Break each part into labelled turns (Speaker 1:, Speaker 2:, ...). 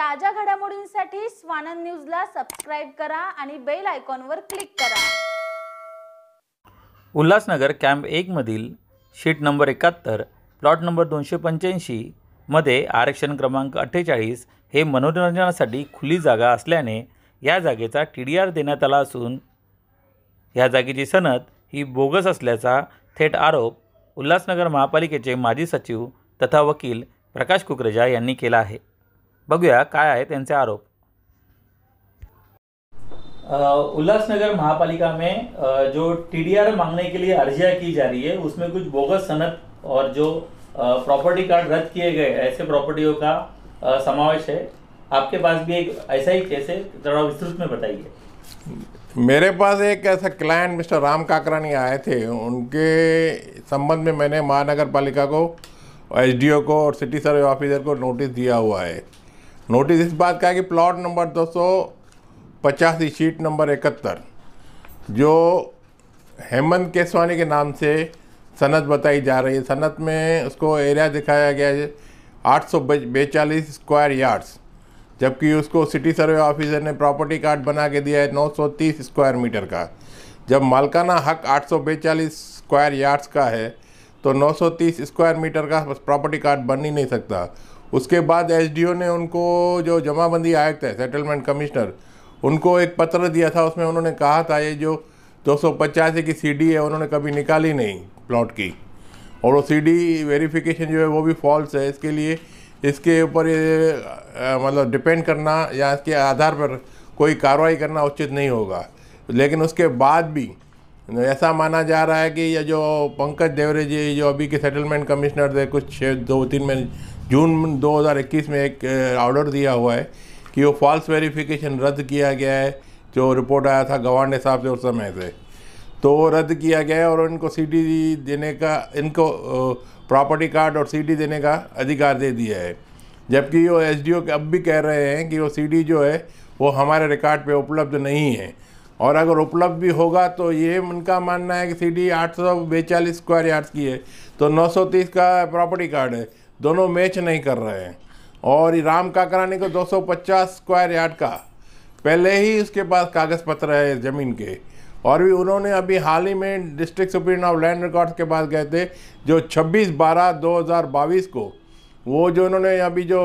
Speaker 1: ताज्या घडामोडींसाठी स्वानंद न्यूजला सबस्क्राइब करा आणि बेल आयकॉनवर क्लिक करा।
Speaker 2: उल्हासनगर कॅम्प 1 मधील शीट नंबर 71 प्लॉट नंबर 285 मध्ये आरक्षण क्रमांक 48 हे मनोरंजनासाठी खुली जागा असल्याने या जागेचा TDR देण्यात आला असून या जागेची सनद ही बोगस असल्याचा थेट आरोप उल्हासनगर महापालिकेचे माजी सचिव तथा वकील प्रकाश कुकरेजा यांनी केला आहे। बघूया काय आहे त्यांचे आरोप। उल्लासनगर महापालिका में जो TDR मांगने के लिए अर्जियां की जा रही है उसमें कुछ बोगस सनद और जो प्रॉपर्टी कार्ड रद्द किए गए ऐसे प्रॉपर्टियों का समावेश है। आपके पास भी एक ऐसा ही केस है, थोड़ा विस्तृत में बताइए।
Speaker 3: मेरे पास एक ऐसा क्लाइंट मिस्टर राम काकरानी आए थे, उनके संबंध में मैंने महानगर पालिका को, SDO को और सिटी सर्वे ऑफिसर को नोटिस दिया हुआ है। नोटिस इस बात का है कि प्लॉट नंबर 285 शीट नंबर 71 जो हेमंत केसवानी के नाम से सनद बताई जा रही है, सनद में उसको एरिया दिखाया गया है 842 स्क्वायर यार्ड्स, जबकि उसको सिटी सर्वे ऑफिसर ने प्रॉपर्टी कार्ड बना के दिया है 930 स्क्वायर मीटर का। जब मालकाना हक 842 स्क्वायर यार्ड्स का है तो 930 स्क्वायर मीटर का प्रॉपर्टी कार्ड बन ही नहीं सकता। उसके बाद SDO ने उनको, जो जमाबंदी आयुक्त है, सेटलमेंट कमिश्नर, उनको एक पत्र दिया था। उसमें उन्होंने कहा था ये जो 285 की CD है उन्होंने कभी निकाली नहीं प्लॉट की, और वो CD वेरिफिकेशन जो है वो भी फॉल्स है। इसके लिए इसके ऊपर ये मतलब डिपेंड करना या इसके आधार पर कोई कार्रवाई करना उचित नहीं होगा। लेकिन उसके बाद भी ऐसा माना जा रहा है कि ये जो पंकज देवरे जी जो अभी के सेटलमेंट कमिश्नर थे, कुछ 2-3 में जून 2021 में एक ऑर्डर दिया हुआ है कि वो फॉल्स वेरिफिकेशन रद्द किया गया है। जो रिपोर्ट आया था गवांडे साहब से उस समय से, तो वो रद्द किया गया है और उनको CD देने का, इनको प्रॉपर्टी कार्ड और CD देने का अधिकार दे दिया है। जबकि वो SDO अब भी कह रहे हैं कि वो CD जो है वो हमारे रिकॉर्ड पे उपलब्ध नहीं है, और अगर उपलब्ध भी होगा तो ये उनका मानना है कि CD 842 स्क्वायर यार्ड्स की है तो 930 का प्रॉपर्टी कार्ड है, दोनों मैच नहीं कर रहे हैं। और राम काकरानी को 250 स्क्वायर यार्ड का पहले ही उसके पास कागज़ पत्र है ज़मीन के, और भी उन्होंने अभी हाल ही में district supreme of land records के पास गए थे जो 26/12/2022 को वो जो उन्होंने अभी जो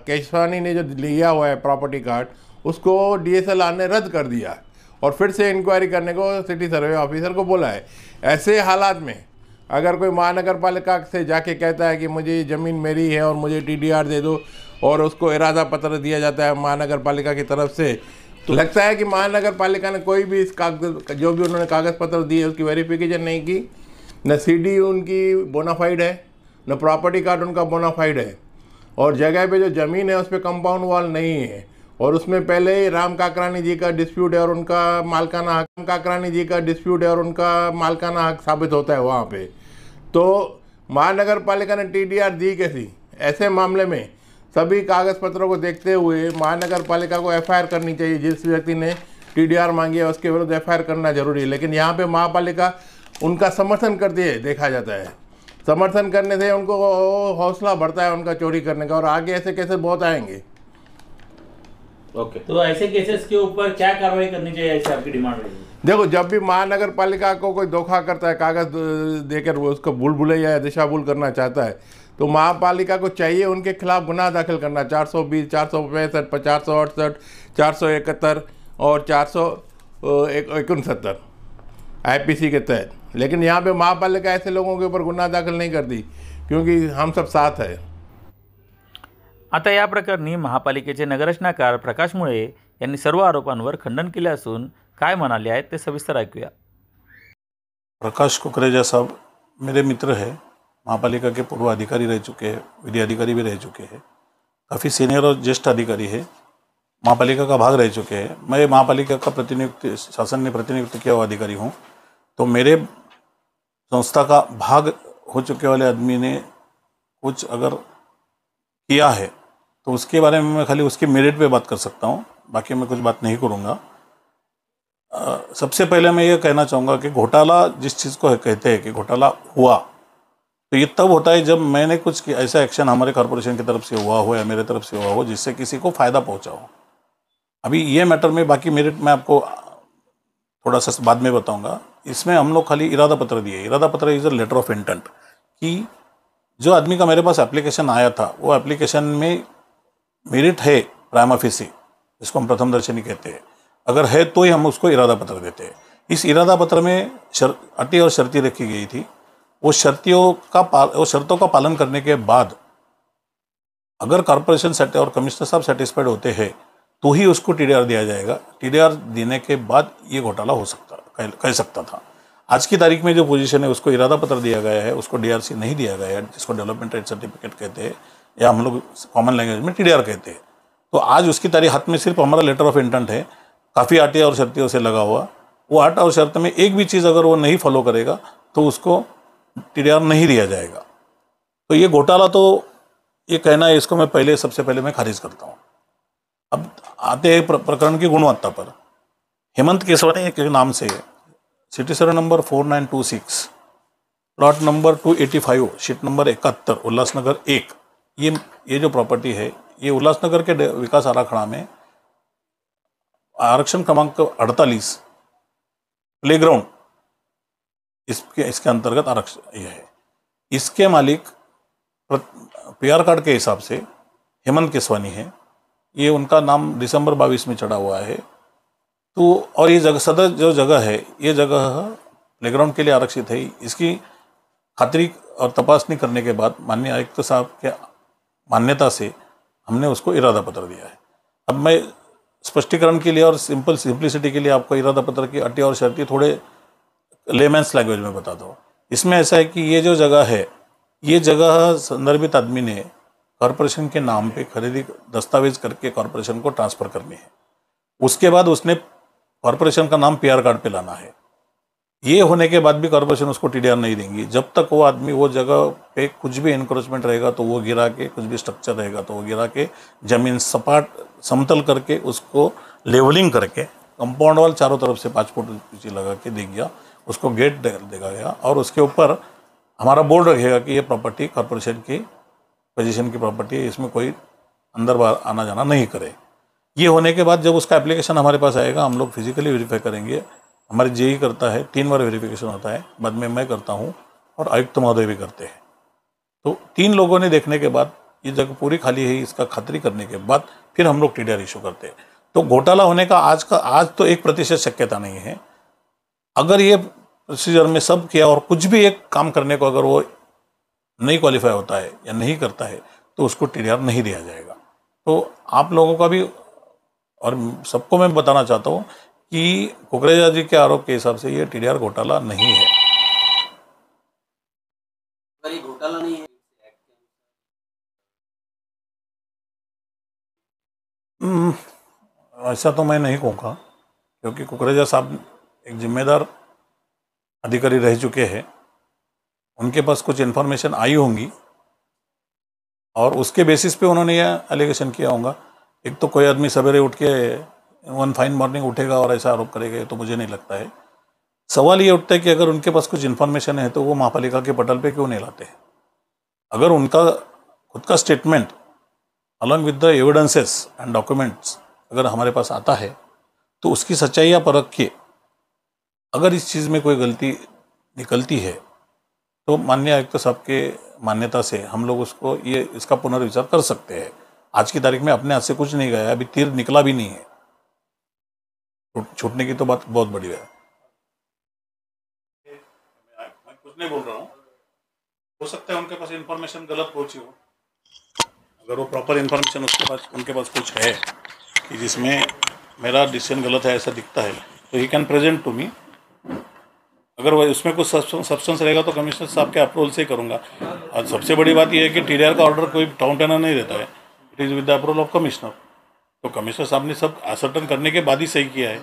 Speaker 3: केशवानी ने जो लिया हुआ है प्रॉपर्टी कार्ड उसको DSLR ने रद्द कर दिया और फिर से इंक्वायरी करने को सिटी सर्वे ऑफिसर को बोला है। ऐसे हालात में अगर कोई महानगर पालिका से जाके कहता है कि मुझे ये ज़मीन मेरी है और मुझे TDR दे दो, और उसको इरादा पत्र दिया जाता है महानगर पालिका की तरफ से, तो लगता है कि महानगर पालिका ने कोई भी इस कागज, जो भी उन्होंने कागज़ पत्र दिए उसकी वेरिफिकेशन नहीं की। न CD उनकी बोनाफाइड है, न प्रॉपर्टी कार्ड उनका बोनाफाइड है, और जगह पे जो ज़मीन है उस पर कंपाउंड वॉल नहीं है, और उसमें पहले ही राम काकरानी जी का डिस्प्यूट है और उनका मालकाना हक, काकरानी जी का डिस्प्यूट है और उनका मालकाना हक साबित होता है वहाँ पे। तो महानगर पालिका ने TDR दी कैसी? ऐसे मामले में सभी कागज़ पत्रों को देखते हुए महानगर पालिका को FIR करनी चाहिए। जिस व्यक्ति ने TDR मांगी है उसके विरुद्ध FIR करना जरूरी है, लेकिन यहाँ पे महापालिका उनका समर्थन करती है, देखा जाता है। समर्थन करने से उनको हौसला बढ़ता है उनका चोरी करने का, और आगे ऐसे केसेस बहुत आएंगे।
Speaker 2: ओके, तो ऐसे केसेस के ऊपर क्या कार्रवाई करनी चाहिए, ऐसे आपकी डिमांड रहेगी?
Speaker 3: देखो, जब भी महानगर पालिका को कोई धोखा करता है, कागज़ देकर वो उसको भूल-भुलैया या दिशा-भूल करना चाहता है, तो महापालिका को चाहिए उनके खिलाफ गुनाह दाखिल करना। 420, 465, 468, 471 और 469 IPC के तहत। लेकिन यहाँ पे महापालिका ऐसे लोगों के ऊपर गुन्हा दाखिल नहीं करती, क्योंकि हम सब साथ है।
Speaker 2: आता या प्रकरणी महापालिकेचे नगररचनाकार प्रकाश मुळे यांनी सर्व आरोपांवर खंडन केले असून काय म्हणाले आहेत ते सविस्तर ऐकूया।
Speaker 4: प्रकाश कुकरेजा साहब मेरे मित्र हैं, महापालिका के पूर्व अधिकारी रह चुके हैं, विधि अधिकारी भी रह चुके हैं, काफ़ी सीनियर और ज्येष्ठ अधिकारी है, महापालिका का भाग रह चुके हैं। मैं महापालिका का प्रतिनियुक्त, शासन ने प्रतिनियुक्त किया हुआ अधिकारी हूँ, तो मेरे संस्था का भाग हो चुके वाले आदमी ने कुछ अगर किया है तो उसके बारे में मैं खाली उसके मेरिट पे बात कर सकता हूँ, बाकी मैं कुछ बात नहीं करूँगा। सबसे पहले मैं ये कहना चाहूँगा कि घोटाला जिस चीज़ को कहते हैं कि घोटाला हुआ, तो ये तब होता है जब मैंने कुछ ऐसा एक्शन हमारे कॉर्पोरेशन की तरफ से हुआ हो या मेरे तरफ से हुआ हो जिससे किसी को फ़ायदा पहुंचा हो। अभी ये मैटर में बाकी मेरिट मैं आपको थोड़ा सा बाद में बताऊंगा। इसमें हम लोग खाली इरादा पत्र दिए। इरादा पत्र is a letter of intent कि जो आदमी का मेरे पास एप्लीकेशन आया था वो एप्लीकेशन में मेरिट है प्राइमा फेसी, जिसको हम प्रथम दर्शनी कहते हैं, अगर है तो ही हम उसको इरादा पत्र देते हैं। इस इरादा पत्र में अटी और शर्तें रखी गई थी। वो शर्तों का पालन करने के बाद अगर कॉर्पोरेशन सेट और कमिश्नर साहब सेटिस्फाइड होते हैं तो ही उसको टीडीआर दिया जाएगा। टीडीआर देने के बाद ये घोटाला हो सकता कह सकता था। आज की तारीख में जो पोजीशन है उसको इरादा पत्र दिया गया है, उसको डीआरसी नहीं दिया गया है, जिसको डेवलपमेंट रेट सर्टिफिकेट कहते हैं या हम लोग कॉमन लैंग्वेज में टीडीआर कहते हैं। तो आज उसकी तारीख हाथ में सिर्फ हमारा लेटर ऑफ इंटेंट है, काफ़ी आटे और शर्तियों से लगा हुआ। वो आट और शर्त में एक भी चीज़ अगर वो नहीं फॉलो करेगा तो उसको टीडीआर नहीं दिया जाएगा। तो ये घोटाला तो ये कहना है, इसको मैं सबसे पहले मैं खारिज करता हूँ। अब आते हैं प्रकरण की गुणवत्ता पर। हेमंत केसवानी के नाम से city survey number 4926 plot number 285 sheet number 71 Ulhasnagar 1, ये जो प्रॉपर्टी है ये उल्लासनगर के विकास आराखड़ा में आरक्षण क्रमांक 48 प्लेग्राउंड इसके अंतर्गत आरक्षण ये है। इसके मालिक पीआर कार्ड के हिसाब से हेमंत केसवानी है। ये उनका नाम दिसंबर 22 में चढ़ा हुआ है। तो और ये जगह सदर जो जगह है ये जगह प्लेग्राउंड के लिए आरक्षित है। इसकी खातरी और तपासनी करने के बाद माननीय आयुक्त साहब के मान्यता से हमने उसको इरादा पत्र दिया है। अब मैं स्पष्टीकरण के लिए और सिंप्लिसिटी के लिए आपको इरादा पत्र की अटी और शर्तें थोड़े लेमैन्स लैंग्वेज में बताता हूँ। इसमें ऐसा है कि ये जो जगह है ये जगह संदर्भित आदमी ने कॉरपोरेशन के नाम पे खरीदी दस्तावेज करके कॉरपोरेशन को ट्रांसफ़र करनी है। उसके बाद उसने कॉरपोरेशन का नाम पीआर कार्ड पे लाना है। ये होने के बाद भी कॉरपोरेशन उसको टीडीआर नहीं देंगी जब तक वो आदमी वो जगह पे कुछ भी इंक्रोचमेंट रहेगा तो वो गिरा के, कुछ भी स्ट्रक्चर रहेगा तो वो गिरा के ज़मीन सपाट समतल करके उसको लेवलिंग करके कंपाउंड वाल चारों तरफ से 5 फुट ऊंची लगा के दे गया, उसको गेट देगा गया और उसके ऊपर हमारा बोर्ड रखेगा कि ये प्रॉपर्टी कॉरपोरेशन की पोजीशन की प्रॉपर्टी है, इसमें कोई अंदर बाहर आना जाना नहीं करे। ये होने के बाद जब उसका एप्लीकेशन हमारे पास आएगा हम लोग फिजिकली वेरीफाई करेंगे। हमारे जेई करता है, 3 बार वेरिफिकेशन होता है, बाद में मैं करता हूँ और आयुक्त महोदय भी करते हैं। तो 3 लोगों ने देखने के बाद ये जगह पूरी खाली है इसका खातरी करने के बाद फिर हम लोग टीडीआर इशू करते हैं। तो घोटाला होने का आज तो 1% शक्यता नहीं है। अगर ये प्रोसीजर में सब किया और कुछ भी एक काम करने को अगर वो नहीं क्वालिफाई होता है या नहीं करता है तो उसको टीडीआर नहीं दिया जाएगा। तो आप लोगों का भी और सबको मैं बताना चाहता हूँ कि कुकरेजा जी के आरोप के हिसाब से ये टीडीआर घोटाला नहीं है।
Speaker 5: अगर ये घोटाला नहीं है
Speaker 4: ऐसा तो मैं नहीं कहूँगा, क्योंकि कुकरेजा साहब एक जिम्मेदार अधिकारी रह चुके हैं। उनके पास कुछ इन्फॉर्मेशन आई होंगी और उसके बेसिस पे उन्होंने यह एलिगेशन किया होगा। एक तो कोई आदमी सवेरे उठ के वन फाइन मॉर्निंग उठेगा और ऐसा आरोप करेगा तो मुझे नहीं लगता है। सवाल ये उठता है कि अगर उनके पास कुछ इन्फॉर्मेशन है तो वो महापालिका के पटल पे क्यों नहीं लाते हैं। अगर उनका खुद का statement along with the evidences and documents अगर हमारे पास आता है तो उसकी सच्चाई या परख के अगर इस चीज़ में कोई गलती निकलती है तो माननीय आयुक्त साहब के मान्यता से हम लोग उसको इसका पुनर्विचार कर सकते हैं। आज की तारीख में अपने हाथ से कुछ नहीं गया, अभी तीर निकला भी नहीं है। छूटने की तो बात बहुत बड़ी है। मैं कुछ नहीं बोल रहा हूँ, हो सकता है उनके पास इन्फॉर्मेशन गलत पहुंची हो। अगर वो प्रॉपर इन्फॉर्मेशन उनके पास कुछ है कि जिसमें मेरा डिसीजन गलत है ऐसा दिखता है तो he can present to me. अगर वो उसमें कुछ सब्सटेंस रहेगा तो कमिश्नर साहब के अप्रूवल से ही करूँगा। और सबसे बड़ी बात यह है कि टीडीआर का ऑर्डर कोई टाउन टेनर नहीं देता है, it is with the approval of commissioner. तो कमिश्नर साहब ने सब असर्टन करने के बाद ही सही किया है।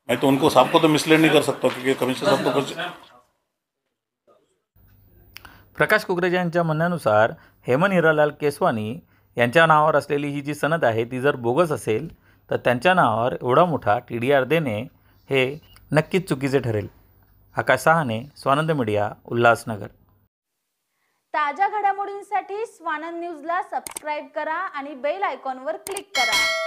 Speaker 4: मैं तो उनको साहब को तो मिसलीड नहीं कर सकता क्योंकि कमिश्नर साहब तो कुछ।
Speaker 2: प्रकाश कुकरेजा यांच्या म्हणण्यानुसार हेमंत हिरालाल केसवानी यांच्या नावावर असलेली ही जी सनद आहे ती जर बोगस असेल तर त्यांच्या नावावर एवढा मोठा टीडीआर देणे हे नक्कीच चुकीचे ठरेल। आकाश सहाने, स्वानंद मीडिया, उल्हासनगर।
Speaker 1: ताज्या घडामोडींसाठी स्वानंद न्यूजला सबस्क्राईब करा आणि बेल आयकॉनवर क्लिक करा.